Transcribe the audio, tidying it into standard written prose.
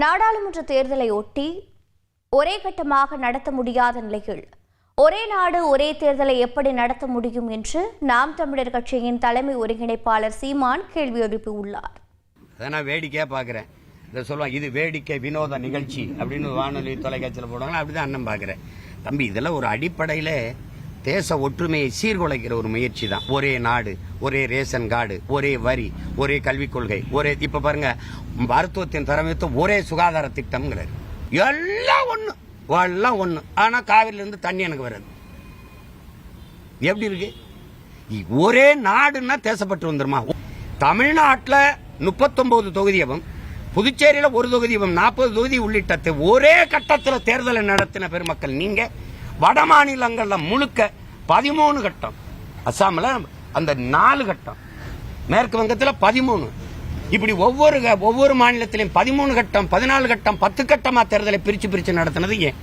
நாடாளுமன்ற தேர்தலை ஒட்டி ஒரே கட்டமாக நடத்த முடியாத நிலையில் ஒரே நாடு ஒரே தேர்தலை எப்படி நடத்த முடியும் என்று நாம் தமிழர் கட்சியின் தலைமை ஒருங்கிணைப்பாளர் சீமான் கேள்வி எழுப்பியுள்ளார். நான் வேடிக்கையா பாக்குறேன். இதை சொல்லுவாங்க, இது வேடிக்கை வினோத நிகழ்ச்சி அப்படின்னு வானொலி தொலைக்காட்சியில் போடுவாங்க. அப்படிதான் அண்ணன் பாக்குறேன். தம்பி, இதெல்லாம் ஒரு அடிப்படையில தேச ஒற்றுமையை சீர்குலைக்கிற ஒரு முயற்சி தான். ஒரே நாடு, ஒரே ரேஷன் கார்டு, ஒரே வரி, ஒரே கல்விக் கொள்கை, ஒரே இப்ப பாருங்க மருத்துவத்தின் தரமைத்து ஒரே சுகாதார திட்டம்ங்கிறாரு. எல்லாம் ஒண்ணு ஆனா காவிரில இருந்து தண்ணி எனக்கு வருது. எப்படி இருக்கு? ஒரே நாடுன்னா தேசப்பட்டு வந்துருமா? தமிழ்நாட்டில் 39 தொகுதியும், புதுச்சேரியில் ஒரு தொகுதியும், 40 தொகுதி உள்ளிட்ட ஒரே கட்டத்தில் தேர்தலை நடத்தின பெருமக்கள் நீங்க. வட மாநிலங்கள்ல முழுக்க 13 கட்டம், அசாமில் அந்த 4 கட்டம், மேற்கு வங்கத்தில் 13, இப்படி ஒவ்வொரு மாநிலத்திலையும் 13 கட்டம், 14 கட்டம், 10 கட்டமா தேர்தலை பிரிச்சு நடத்தினது ஏன்?